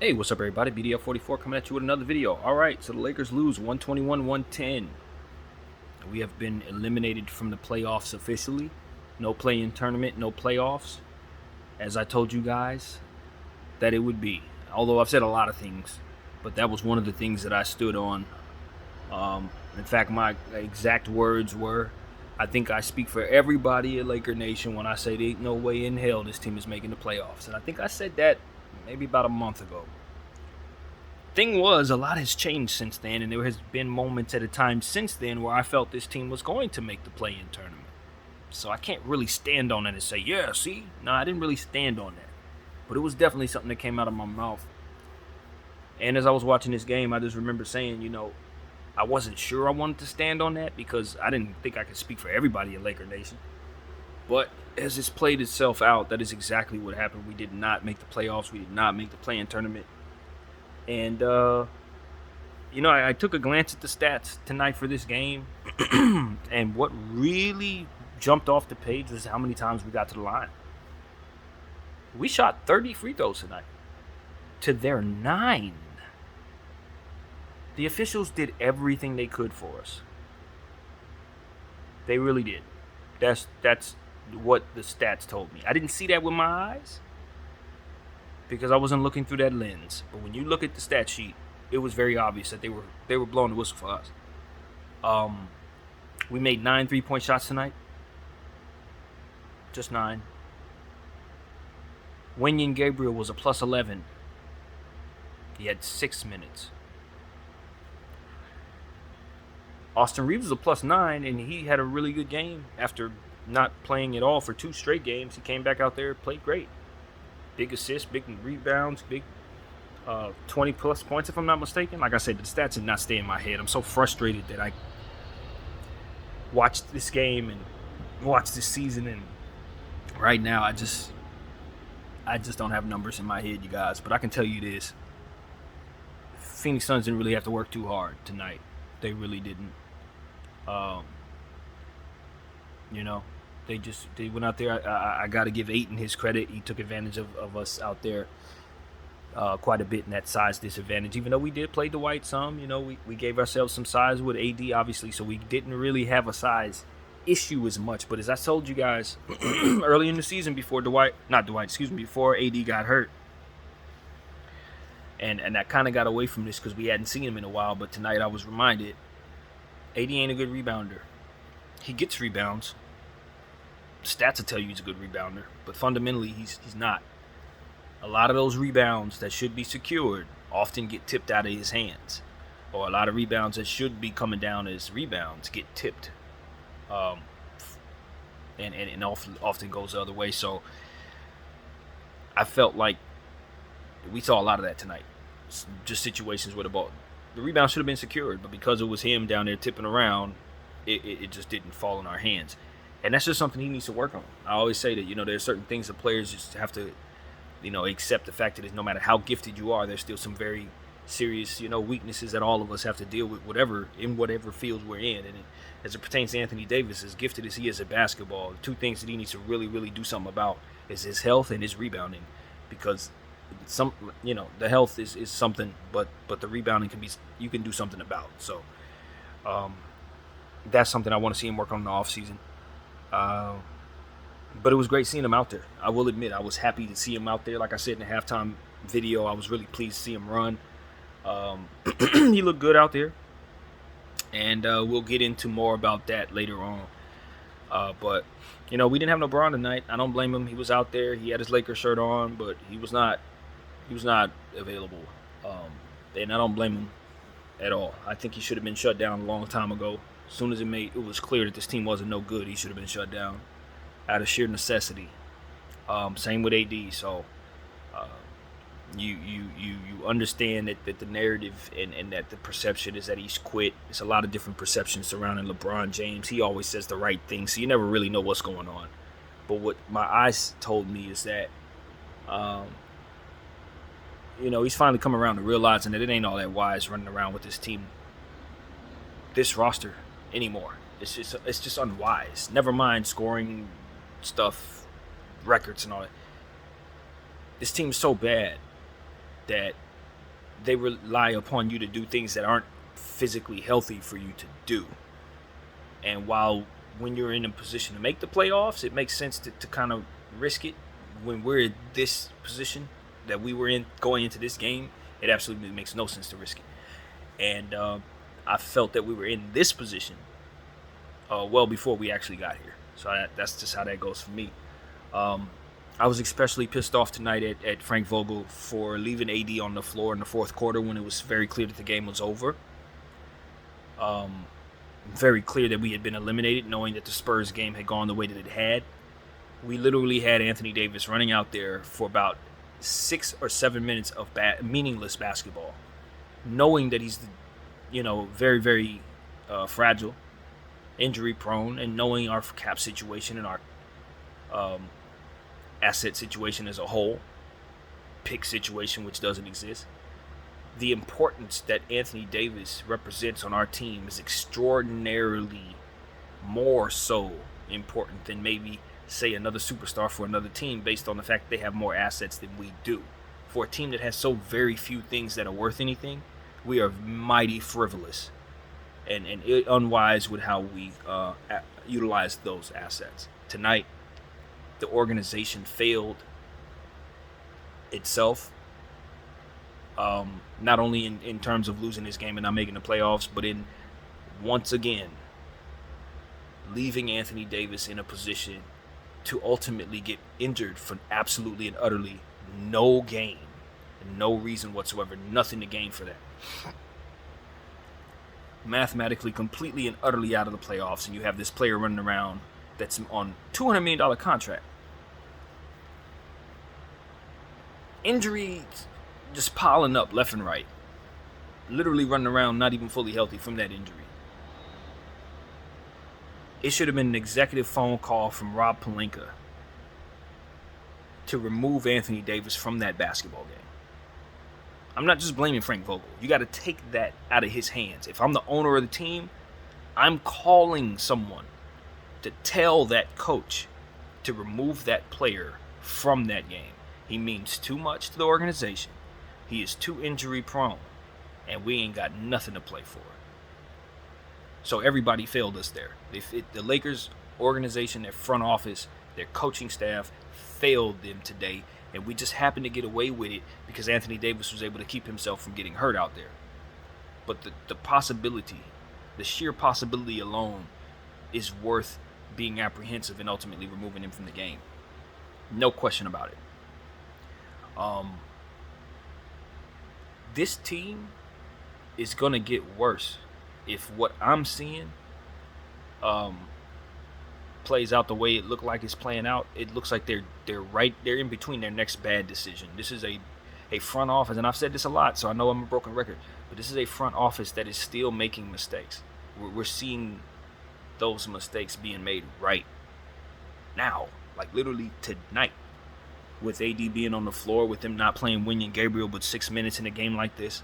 Hey, what's up, everybody? BDF44 coming at you with another video. All right, so the Lakers lose 121-110. We have been eliminated from the playoffs officially. No play-in tournament, no playoffs. As I told you guys that it would be. Although I've said a lot of things, but that was one of the things that I stood on. In fact, my exact words were, I think I speak for everybody at Laker Nation when I say there ain't no way in hell this team is making the playoffs. And I think I said that maybe about a month ago. Thing was, a lot has changed since then, and there has been moments at a time since then where I felt this team was going to make the play-in tournament. So I can't really stand on it and say, yeah, see? No, I didn't really stand on that. But it was definitely something that came out of my mouth. And as I was watching this game, I just remember saying, I wasn't sure I wanted to stand on that because I didn't think I could speak for everybody in Laker Nation. But as it's played itself out, that is exactly what happened. We did not make the playoffs. We did not make the play-in tournament. And, I took a glance at the stats tonight for this game. And what really jumped off the page was how many times we got to the line. We shot 30 free throws tonight to their 9. The officials did everything they could for us. They really did. That's what the stats told me. I didn't see that with my eyes because I wasn't looking through that lens. But when you look at the stat sheet, it was very obvious that they were blowing the whistle for us. We made 9 3-point shots tonight. Just 9. Wenyen Gabriel was a plus 11. He had 6 minutes. Austin Reeves was a plus 9, and he had a really good game after not playing at all for 2 straight games. He came back out there, played great. Big assists, big rebounds, big 20-plus points, if I'm not mistaken. Like I said, the stats did not stay in my head. I'm so frustrated that I watched this game and watched this season, and right now I just don't have numbers in my head, you guys. But I can tell you this. Phoenix Suns didn't really have to work too hard tonight. They really didn't. They went out there. I got to give Ayton his credit. He took advantage of us out there quite a bit in that size disadvantage. Even though we did play Dwight some, we gave ourselves some size with AD, obviously, so we didn't really have a size issue as much. But as I told you guys early in the season before before AD got hurt, and that kind of got away from this because we hadn't seen him in a while. But tonight I was reminded, AD ain't a good rebounder. He gets rebounds. Stats will tell you he's a good rebounder, but fundamentally he's not. A lot of those rebounds that should be secured often get tipped out of his hands, or a lot of rebounds that should be coming down as rebounds get tipped, and often goes the other way. So I felt like we saw a lot of that tonight. Just situations where the rebound should have been secured, but because it was him down there tipping around, it just didn't fall in our hands. And that's just something he needs to work on. I always say that, there's certain things that players just have to, accept the fact that no matter how gifted you are, there's still some very serious, weaknesses that all of us have to deal with, whatever field we're in. And as it pertains to Anthony Davis, as gifted as he is at basketball, the 2 things that he needs to really, really do something about is his health and his rebounding. Because the health is something, but the rebounding you can do something about. So that's something I want to see him work on in the offseason. But it was great seeing him out there. I will admit, I was happy to see him out there. Like I said in the halftime video, I was really pleased to see him run. He looked good out there. And we'll get into more about that later on. But, we didn't have no Bron tonight. I don't blame him. He was out there. He had his Lakers shirt on, but he was not available. And I don't blame him at all. I think he should have been shut down a long time ago. As soon as it was clear that this team wasn't no good, he should have been shut down out of sheer necessity. Same with AD. So you understand that the narrative and that the perception is that he's quit. It's a lot of different perceptions surrounding LeBron James. He always says the right thing, so you never really know what's going on. But what my eyes told me is that he's finally come around to realizing that it ain't all that wise running around with this team, this roster anymore. It's just unwise. Never mind scoring records and all that. This team is so bad that they rely upon you to do things that aren't physically healthy for you to do. And while when you're in a position to make the playoffs, it makes sense to kind of risk it. When we're in this position that we were in going into this game, it absolutely makes no sense to risk it. And I felt that we were in this position well before we actually got here. So that's just how that goes for me. I was especially pissed off tonight at Frank Vogel for leaving AD on the floor in the fourth quarter when it was very clear that the game was over. Very clear that we had been eliminated, knowing that the Spurs game had gone the way that it had. We literally had Anthony Davis running out there for about 6 or 7 minutes of meaningless basketball, knowing that he's, very, very fragile, injury prone, and knowing our cap situation and our asset situation as a whole, pick situation which doesn't exist. The importance that Anthony Davis represents on our team is extraordinarily more so important than maybe, say, another superstar for another team, based on the fact that they have more assets than we do. For a team that has so very few things that are worth anything, we are mighty frivolous and unwise with how we utilize those assets. Tonight, the organization failed itself. Not only in terms of losing this game and not making the playoffs, but in, once again, leaving Anthony Davis in a position to ultimately get injured for absolutely and utterly no gain, no reason whatsoever, nothing to gain for that. Mathematically, completely and utterly out of the playoffs, and you have this player running around that's on $200 million contract. Injuries just piling up left and right. Literally running around not even fully healthy from that injury. It should have been an executive phone call from Rob Pelinka to remove Anthony Davis from that basketball game. I'm not just blaming Frank Vogel. You got to take that out of his hands. If I'm the owner of the team, I'm calling someone to tell that coach to remove that player from that game. He means too much to the organization. He is too injury prone, and we ain't got nothing to play for. So everybody failed us there. The Lakers organization, their front office, their coaching staff failed them today, and we just happened to get away with it because Anthony Davis was able to keep himself from getting hurt out there. But the possibility, the sheer possibility alone, is worth being apprehensive and ultimately removing him from the game. No question about it. This team is going to get worse if what I'm seeing plays out the way it looked like it's playing out. It looks like they're in between their next bad decision. This is a front office, and I've said this a lot, so I know I'm a broken record, but this is a front office that is still making mistakes. We're seeing those mistakes being made right now, like literally tonight. With AD being on the floor, with them not playing Wenyen Gabriel but 6 minutes in a game like this.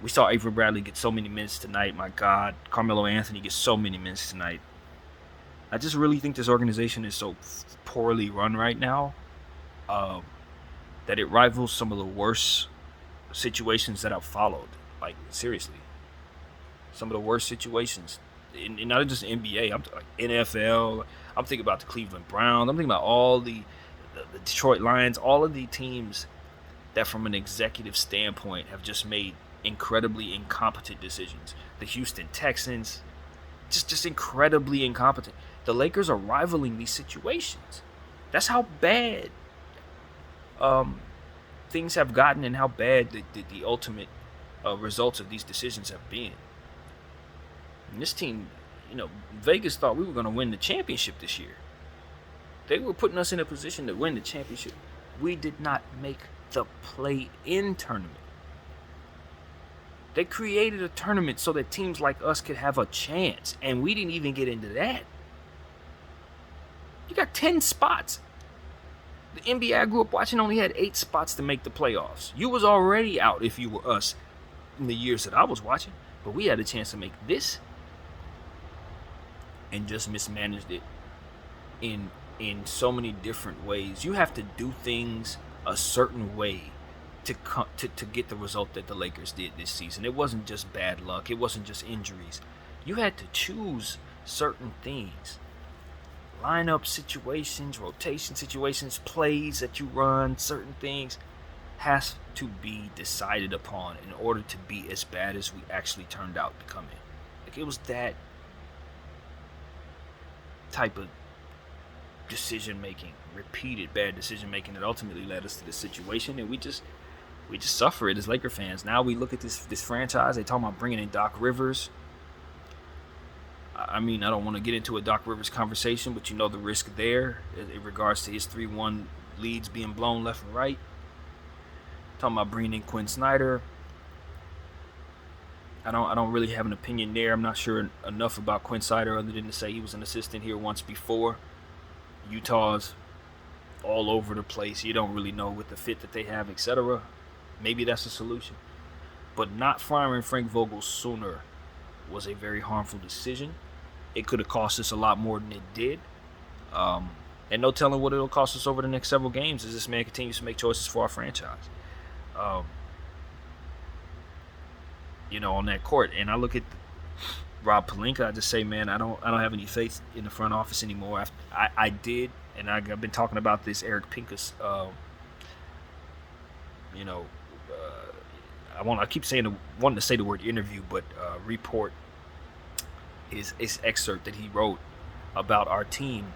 We saw Avery Bradley get so many minutes tonight. My God, Carmelo Anthony gets so many minutes tonight. I just really think this organization is so poorly run right now that it rivals some of the worst situations that I've followed. Like, seriously. Some of the worst situations. And not just NBA, I'm like NFL. I'm thinking about the Cleveland Browns. I'm thinking about all the Detroit Lions, all of the teams that from an executive standpoint have just made incredibly incompetent decisions. The Houston Texans, just incredibly incompetent. The Lakers are rivaling these situations. That's how bad things have gotten and how bad the ultimate results of these decisions have been. And this team, Vegas thought we were going to win the championship this year. They were putting us in a position to win the championship. We did not make the play-in tournament. They created a tournament so that teams like us could have a chance, and we didn't even get into that. You got 10 spots. The NBA I grew up watching only had 8 spots to make the playoffs. You was already out if you were us in the years that I was watching, but we had a chance to make this and just mismanaged it in so many different ways. You have to do things a certain way to get the result that the Lakers did this season. It wasn't just bad luck. It wasn't just injuries. You had to choose certain things. Lineup situations, rotation situations, plays that you run, certain things has to be decided upon in order to be as bad as we actually turned out to come in. Like, it was that type of decision making, repeated bad decision making, that ultimately led us to this situation, and we just suffer it as Laker fans. Now we look at this franchise. They talking about bringing in Doc Rivers. I mean, I don't want to get into a Doc Rivers conversation, but you know the risk there in regards to his 3-1 leads being blown left and right. Talking about bringing in Quinn Snyder. I don't really have an opinion there. I'm not sure enough about Quinn Snyder other than to say he was an assistant here once before. Utah's all over the place. You don't really know with the fit that they have, etc. Maybe that's a solution. But not firing Frank Vogel sooner was a very harmful decision. It could have cost us a lot more than it did. And no telling what it'll cost us over the next several games as this man continues to make choices for our franchise. On that court. And I look at Rob Pelinka, I just say, man, I don't have any faith in the front office anymore. I did, and I've been talking about this Eric Pincus, I keep wanting to say the word interview, but report is excerpt that he wrote about our team,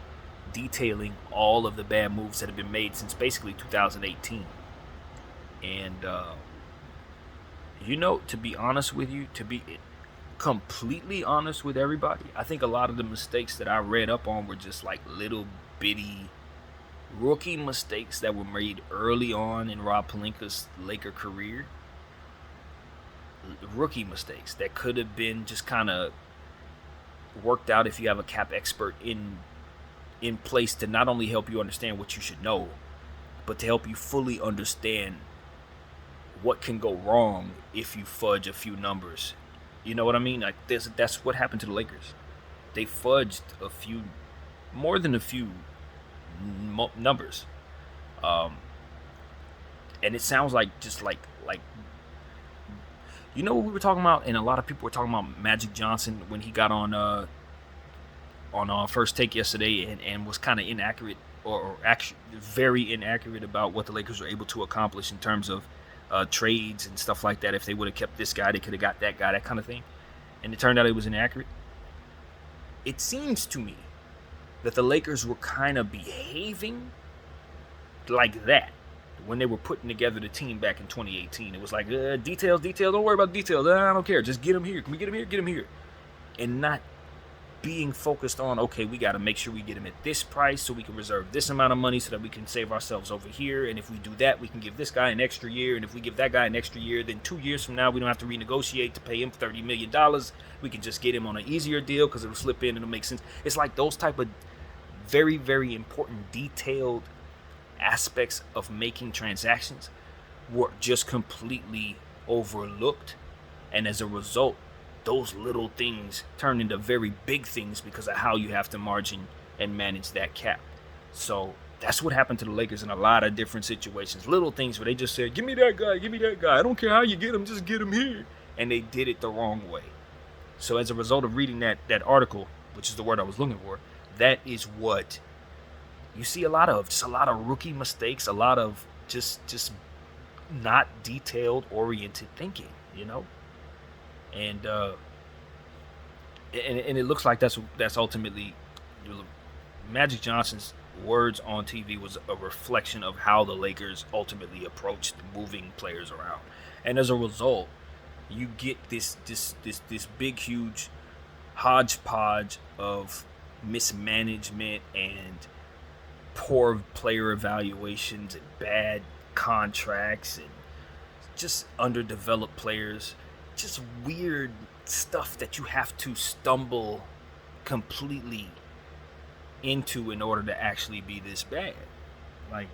detailing all of the bad moves that have been made since basically 2018. And to be honest with you, to be completely honest with everybody, I think a lot of the mistakes that I read up on were just like little bitty rookie mistakes that were made early on in Rob Pelinka's Laker career. Rookie mistakes that could have been just kind of worked out if you have a cap expert in place to not only help you understand what you should know, but to help you fully understand what can go wrong if you fudge a few numbers. You know what I mean? Like, that's what happened to the Lakers. They fudged more than a few numbers, and it sounds like just like what we were talking about, and a lot of people were talking about Magic Johnson when he got on First Take yesterday, and was kind of inaccurate or actually very inaccurate about what the Lakers were able to accomplish in terms of trades and stuff like that. If they would have kept this guy, they could have got that guy, that kind of thing. And it turned out it was inaccurate. It seems to me that the Lakers were kind of behaving like that when they were putting together the team back in 2018. It was like, details, don't worry about details. I don't care. Just get him here. Can we get him here? Get him here. And not being focused on, okay, we got to make sure we get him at this price so we can reserve this amount of money so that we can save ourselves over here. And if we do that, we can give this guy an extra year. And if we give that guy an extra year, then 2 years from now, we don't have to renegotiate to pay him $30 million. We can just get him on an easier deal because it'll slip in and it'll make sense. It's like those type of very, very important, detailed aspects of making transactions were just completely overlooked. And as a result, those little things turn into very big things because of how you have to margin and manage that cap. So that's what happened to the Lakers in a lot of different situations. Little things where they just said, give me that guy. I don't care how you get him, just get him here. And they did it the wrong way. So as a result of reading that article, which is the word I was looking for, that is what you see a lot of. Just a lot of rookie mistakes, a lot of just not detailed oriented thinking, And it looks like that's ultimately Magic Johnson's words on TV was a reflection of how the Lakers ultimately approached moving players around. And as a result, you get this big, huge hodgepodge of mismanagement and poor player evaluations and bad contracts and just underdeveloped players. Just weird stuff that you have to stumble completely into in order to actually be this bad. Like,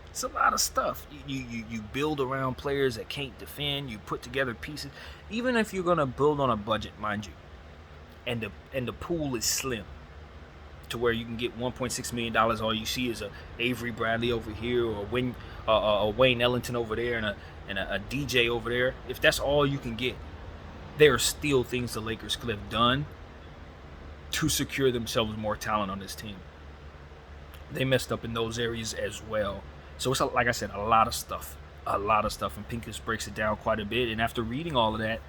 it's a lot of stuff. You build around players that can't defend. You put together pieces, even if you're gonna build on a budget, mind you, and the pool is slim, to where you can get $1.6 million. All you see is a Avery Bradley over here, or a Wayne Ellington over there and a DJ over there, if that's all you can get, there are still things the Lakers could have done to secure themselves more talent on this team. They messed up in those areas as well. So it's, like I said, a lot of stuff. And Pincus breaks it down quite a bit. And after reading all of that,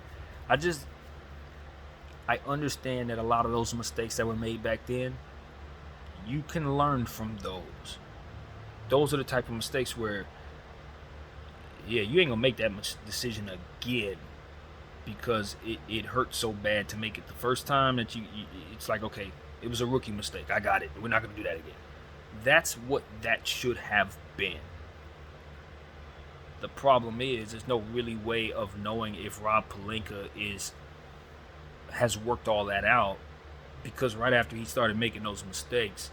I understand that a lot of those mistakes that were made back then, you can learn from those. Those are the type of mistakes where, yeah, you ain't gonna make that much decision again, because it hurt so bad to make it the first time that it's like, okay, it was a rookie mistake. I got it. We're not gonna do that again. That's what that should have been. The problem is there's no really way of knowing if Rob Pelinka has worked all that out, because right after he started making those mistakes,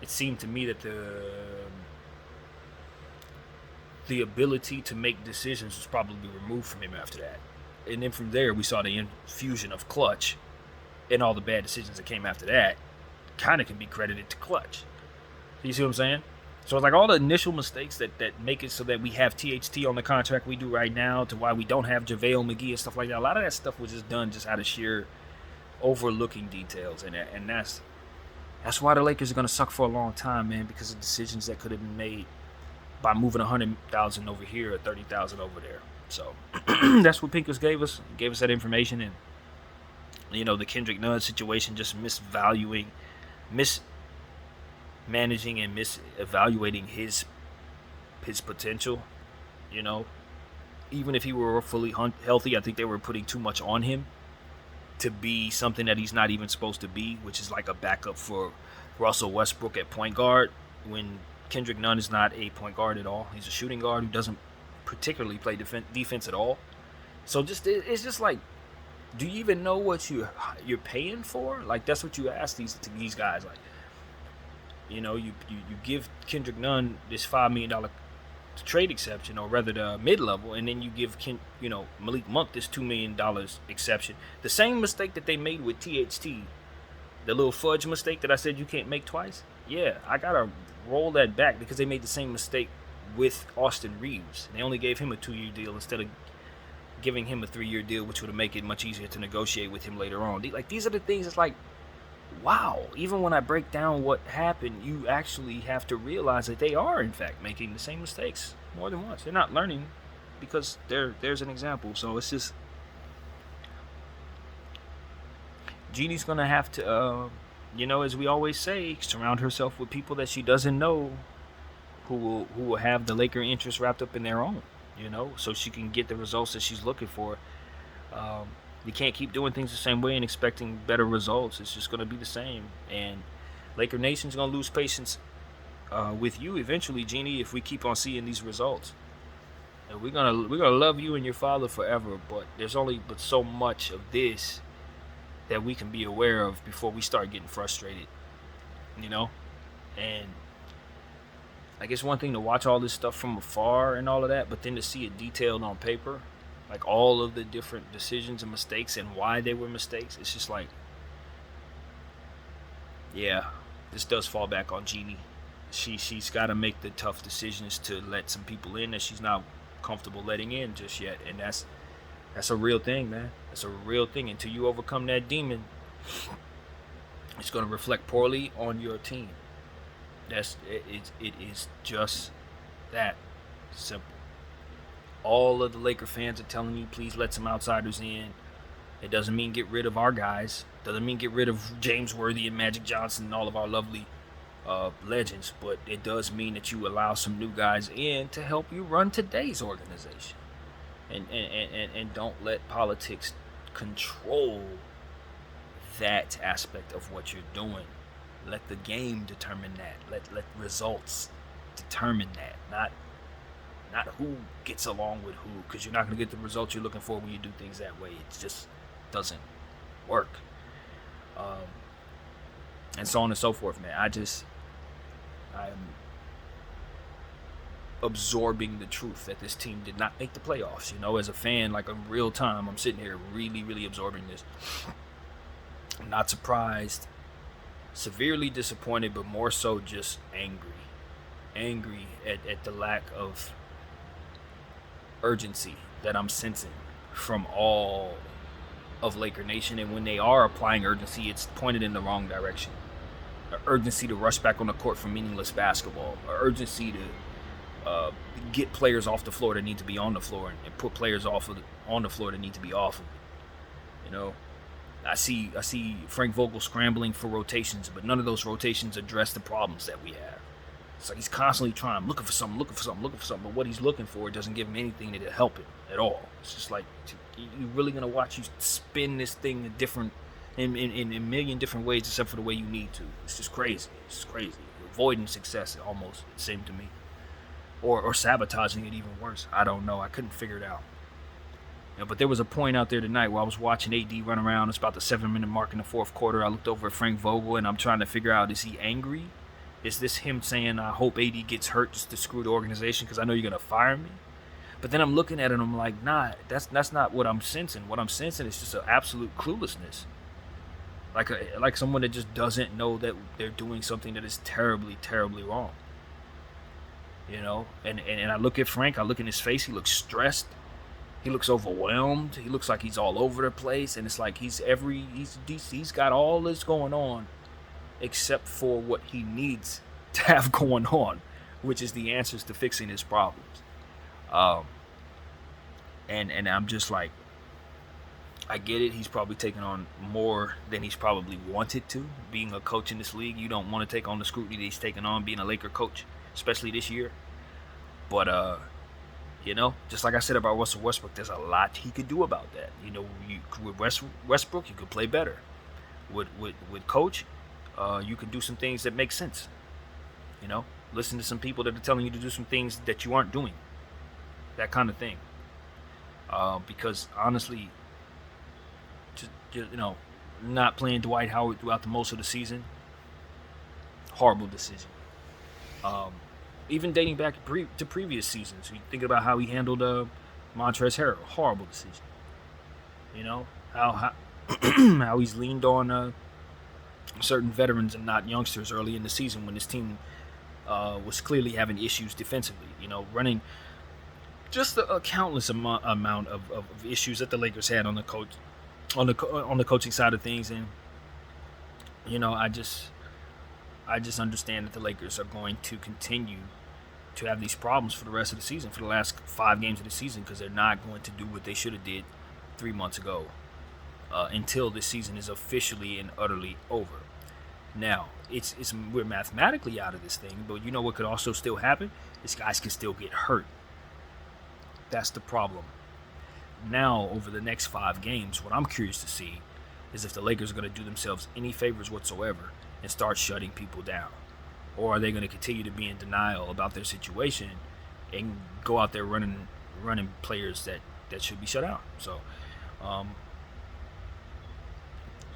it seemed to me that the ability to make decisions was probably removed from him after that. And then from there, we saw the infusion of Clutch, and all the bad decisions that came after that kind of can be credited to Clutch. You see what I'm saying? So it's like all the initial mistakes that make it so that we have THT on the contract we do right now, to why we don't have JaVale McGee and stuff like that. A lot of that stuff was just done just out of sheer overlooking details, and that's why the Lakers are going to suck for a long time, man, because of decisions that could have been made by moving 100,000 over here or 30,000 over there. So that's what Pincus gave us. He gave us that information, and the Kendrick Nunn situation, just mismanaging and misevaluating his potential. Even if he were fully healthy, I think they were putting too much on him to be something that he's not even supposed to be, which is like a backup for Russell Westbrook at point guard, when Kendrick Nunn is not a point guard at all. He's a shooting guard who doesn't particularly play defense at all. So it's just like, do you even know what you're paying for? Like, that's what you ask these guys. Like, you give Kendrick Nunn this $5 million trade exception, or rather the mid-level, and then you give Malik Monk this $2 million exception. The same mistake that they made with THT, the little fudge mistake that I said you can't make twice. Yeah, I gotta roll that back, because they made the same mistake with Austin Reeves. They only gave him a 2-year deal instead of giving him a 3-year deal, which would have made it much easier to negotiate with him later on. These are the things that's like, wow, even when I break down what happened, you actually have to realize that they are, in fact, making the same mistakes more than once. They're not learning because there's an example. So it's just, Jeannie's going to have to, as we always say, surround herself with people that she doesn't know who will have the Laker interest wrapped up in their own, so she can get the results that she's looking for. You can't keep doing things the same way and expecting better results. It's just going to be the same. And Laker Nation's going to lose patience with you eventually, Jeannie, if we keep on seeing these results. And we're gonna love you and your father forever, but there's only so much of this that we can be aware of before we start getting frustrated, And I guess one thing to watch all this stuff from afar and all of that, but then to see it detailed on paper, like all of the different decisions and mistakes and why they were mistakes, it's just like, yeah, this does fall back on Jeannie. She's got to make the tough decisions to let some people in that she's not comfortable letting in just yet, and that's a real thing, man. That's a real thing. Until you overcome that demon, it's going to reflect poorly on your team. It is just that simple. All of the Laker fans are telling you, please let some outsiders in. It doesn't mean get rid of our guys. Doesn't mean get rid of James Worthy and Magic Johnson and all of our lovely legends. But it does mean that you allow some new guys in to help you run today's organization. And don't let politics control that aspect of what you're doing. Let the game determine that. Let results determine that. Not who gets along with who, because you're not going to get the results you're looking for when you do things that way. It just doesn't work. And so on and so forth, man. I'm absorbing the truth that this team did not make the playoffs. As a fan, like in real time, I'm sitting here really, really absorbing this. I'm not surprised, severely disappointed, but more so just angry. angry at the lack of urgency that I'm sensing from all of Laker Nation. And when they are applying urgency, it's pointed in the wrong direction. An urgency to rush back on the court for meaningless basketball. An urgency to get players off the floor that need to be on the floor and put players on the floor that need to be off of it. You know, I see Frank Vogel scrambling for rotations, but none of those rotations address the problems that we have. It's like he's constantly trying, looking for something, but what he's looking for doesn't give him anything that'll help him at all. It's just like, you really gonna watch you spin this thing in a million different ways except for the way you need to. It's just crazy. It's just crazy. Avoiding success, almost, it seemed to me. Or sabotaging it even worse. I don't know. I couldn't figure it out. Yeah, but there was a point out there tonight where I was watching AD run around. It's about the 7-minute mark in the fourth quarter. I looked over at Frank Vogel, and I'm trying to figure out, is he angry? Is this him saying, I hope AD gets hurt just to screw the organization because I know you're going to fire me? But then I'm looking at it and I'm like, nah, that's not what I'm sensing. What I'm sensing is just an absolute cluelessness. Like someone that just doesn't know that they're doing something that is terribly, terribly wrong. You know? And I look at Frank, I look in his face, he looks stressed. He looks overwhelmed. He looks like he's all over the place. And it's like he's got all this going on except for what he needs to have going on, which is the answers to fixing his problems. And I'm just like, I get it. He's probably taking on more than he's probably wanted to. Being a coach in this league, you don't want to take on the scrutiny that he's taking on being a Laker coach, especially this year. But, you know, just like I said about Russell Westbrook, there's a lot he could do about that. You know, with Westbrook, you could play better. With Coach, you can do some things that make sense. You know, listen to some people that are telling you to do some things that you aren't doing. That kind of thing. Because honestly, just, you know, not playing Dwight Howard throughout the most of the season, horrible decision. Even dating back to previous seasons, you think about how he handled Montrezl Harrell, horrible decision. You know how how he's leaned on certain veterans and not youngsters early in the season when his team was clearly having issues defensively. You know, running just a countless amount of issues that the Lakers had on the coaching side of things. And you know, I just understand that the Lakers are going to continue to have these problems for the rest of the season, for the last 5 games of the season, because they're not going to do what they should have did 3 months ago until this season is officially and utterly over. Now, we're mathematically out of this thing, but you know what could also still happen? These guys can still get hurt. That's the problem. Now, over the next 5 games, what I'm curious to see is if the Lakers are going to do themselves any favors whatsoever and start shutting people down. Or are they going to continue to be in denial about their situation and go out there running players that should be shut out? So, there's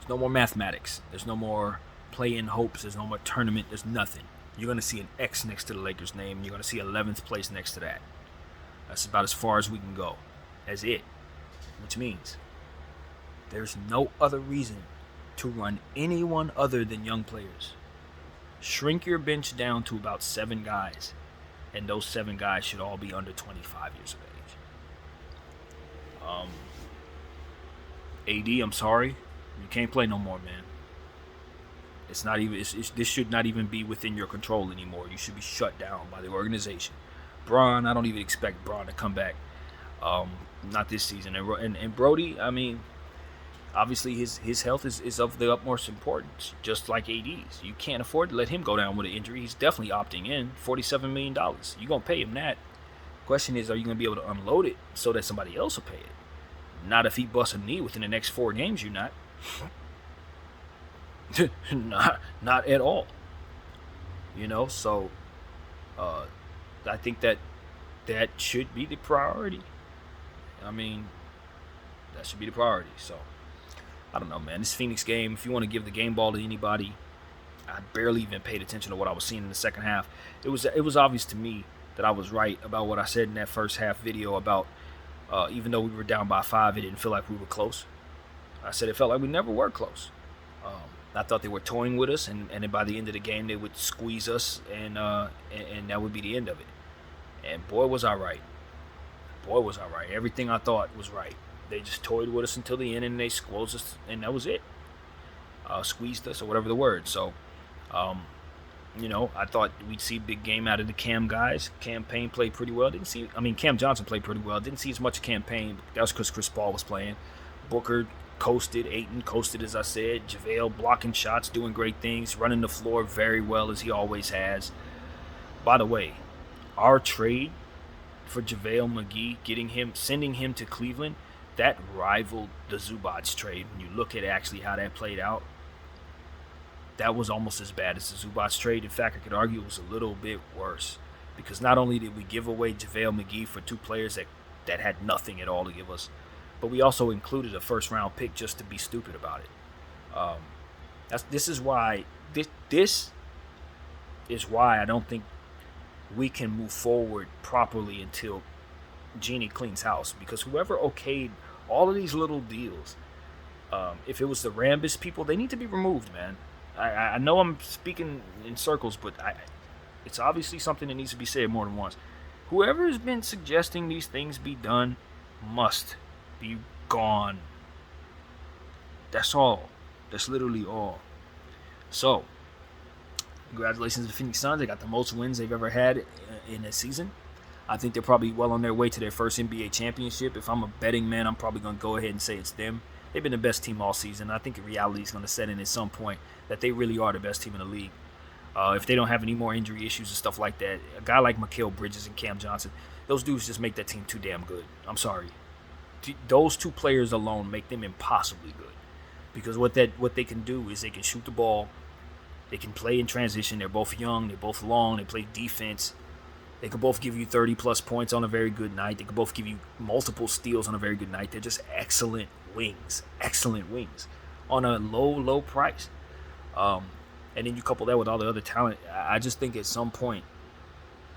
no more mathematics. There's no more play-in hopes. There's no more tournament. There's nothing. You're going to see an X next to the Lakers' name. You're going to see 11th place next to that. That's about as far as we can go. That's it. Which means there's no other reason to run anyone other than young players. Shrink your bench down to about 7 guys, and those 7 guys should all be under 25 years of age. AD, I'm sorry, you can't play no more, man. It's not even. This should not even be within your control anymore. You should be shut down by the organization. Bron, I don't even expect Bron to come back. Not this season. And Brody, I mean, obviously his health is of the utmost importance, just like AD's. You can't afford to let him go down with an injury. He's definitely opting in. $47 million. You're going to pay him that. Question is, are you going to be able to unload it so that somebody else will pay it? Not if he busts a knee within the next 4 games, you're not. not at all. You know, so I think that should be the priority. I mean, that should be the priority. So, I don't know, man. This Phoenix game, if you want to give the game ball to anybody, I barely even paid attention to what I was seeing in the second half. It was obvious to me that I was right about what I said in that first half video about even though we were down by 5, it didn't feel like we were close. I said it felt like we never were close. I thought they were toying with us, and then by the end of the game they would squeeze us, and that would be the end of it. And boy was I right. Boy was I right. Everything I thought was right. They just toyed with us until the end, and they squeezed us, and that was it. Squeezed us, or whatever the word. So, I thought we'd see a big game out of the Cam guys. Cam Payne played pretty well. Cam Johnson played pretty well. Didn't see as much of Cam Payne. That was because Chris Paul was playing. Booker coasted. Ayton coasted, as I said. JaVale blocking shots, doing great things, running the floor very well, as he always has. By the way, our trade for JaVale McGee, sending him to Cleveland, that rivaled the Zubac trade. When you look at actually how that played out, that was almost as bad as the Zubac trade. In fact, I could argue it was a little bit worse, because not only did we give away JaVale McGee for two players that had nothing at all to give us, but we also included a first-round pick just to be stupid about it. This is why I don't think we can move forward properly until Jeannie cleans house, because whoever okayed all of these little deals, if it was the Rambus people, they need to be removed, man. I know I'm speaking in circles, but it's obviously something that needs to be said more than once. Whoever has been suggesting these things be done must be gone. That's all. That's literally all. So, congratulations to the Phoenix Suns. They got the most wins they've ever had in a season. I think they're probably well on their way to their first NBA championship. If I'm a betting man, I'm probably going to go ahead and say it's them. They've been the best team all season. I think the reality is going to set in at some point that they really are the best team in the league. If they don't have any more injury issues and stuff like that, a guy like Mikal Bridges and Cam Johnson, those dudes just make that team too damn good. I'm sorry. Those two players alone make them impossibly good. Because what they can do is they can shoot the ball. They can play in transition. They're both young. They're both long. They play defense. They can both give you 30-plus points on a very good night. They can both give you multiple steals on a very good night. They're just excellent wings. Excellent wings on a low price. And then you couple that with all the other talent. I just think at some point,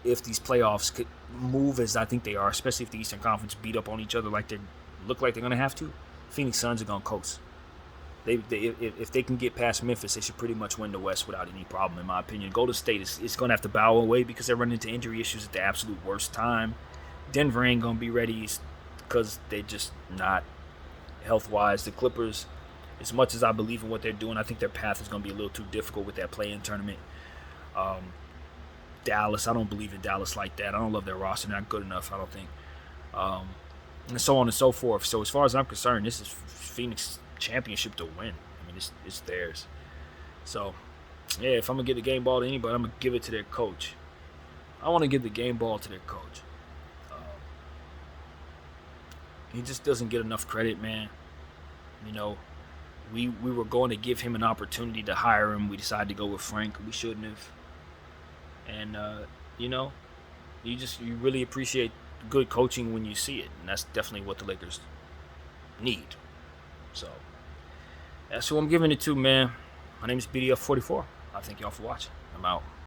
if these playoffs could move as I think they are, especially if the Eastern Conference beat up on each other like they look like they're going to have to, Phoenix Suns are going to coast. If they can get past Memphis, they should pretty much win the West without any problem, in my opinion. Golden State is going to have to bow away because they're running into injury issues at the absolute worst time. Denver ain't going to be ready because they're just not health-wise. The Clippers, as much as I believe in what they're doing, I think their path is going to be a little too difficult with that play-in tournament. Dallas, I don't believe in Dallas like that. I don't love their roster. They're not good enough, I don't think. And so on and so forth. So as far as I'm concerned, this is Phoenix championship to win. I mean, it's theirs. So, yeah, if I'm going to give the game ball to anybody, I'm going to give it to their coach. I want to give the game ball to their coach. He just doesn't get enough credit, man. You know, we were going to give him an opportunity to hire him. We decided to go with Frank. We shouldn't have. And, you really appreciate good coaching when you see it. And that's definitely what the Lakers need. So, that's who I'm giving it to, man. My name is BDF44. I thank y'all for watching. I'm out.